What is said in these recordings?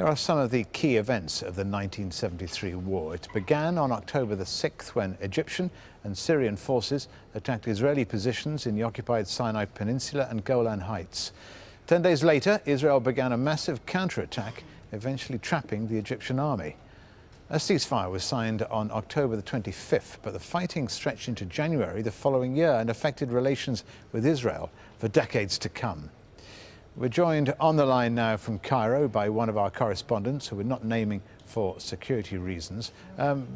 Here are some of the key events of the 1973 war. It began on October the 6th when Egyptian and Syrian forces attacked Israeli positions in the occupied Sinai Peninsula and Golan Heights. 10 days later, Israel began a massive counterattack, eventually trapping the Egyptian army. A ceasefire was signed on October the 25th, but the fighting stretched into January the following year and affected relations with Israel for decades to come. We're joined on the line now from Cairo by one of our correspondents, who we're not naming for security reasons.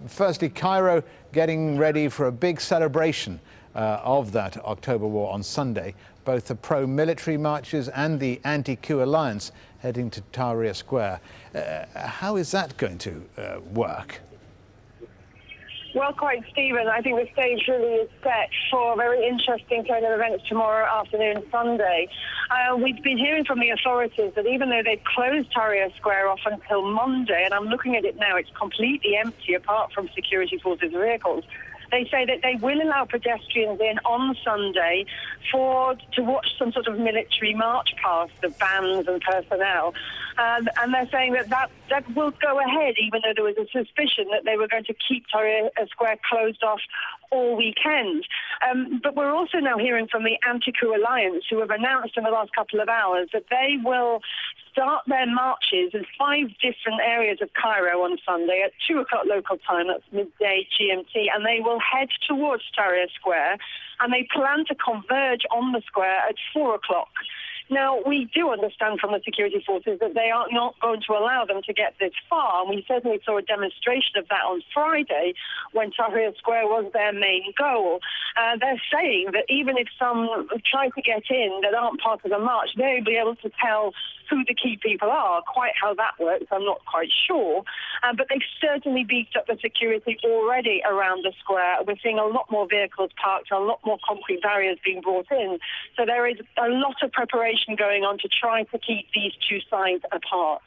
Firstly, Cairo getting ready for a big celebration of that October war on Sunday. Both the pro-military marches and the anti-coup alliance heading to Tahrir Square. How is that going to work? Well, quite, Stephen. I think the stage really is set for a very interesting turn of events tomorrow afternoon, Sunday. We've been hearing from the authorities that even though they've closed Tahrir Square off until Monday, and I'm looking at it now, it's completely empty apart from security forces vehicles. They say that they will allow pedestrians in on Sunday to watch some sort of military march past the bands and personnel. And they're saying that will go ahead, even though there was a suspicion that they were going to keep Tahrir Square closed off all weekend. But we're also now hearing from the anti-coup alliance, who have announced in the last couple of hours that they will start their marches in 5 different areas of Cairo on Sunday at 2 o'clock local time, that's midday GMT, and they will head towards Tahrir Square, and they plan to converge on the square at 4 o'clock. Now, we do understand from the security forces that they are not going to allow them to get this far, and we certainly saw a demonstration of that on Friday when Tahrir Square was their main goal. They're saying that even if some try to get in that aren't part of the march, they'll be able to tell who the key people are. Quite how that works, I'm not quite sure. But they've certainly beefed up the security already around the square. We're seeing a lot more vehicles parked, a lot more concrete barriers being brought in. So there is a lot of preparation going on to try to keep these two sides apart.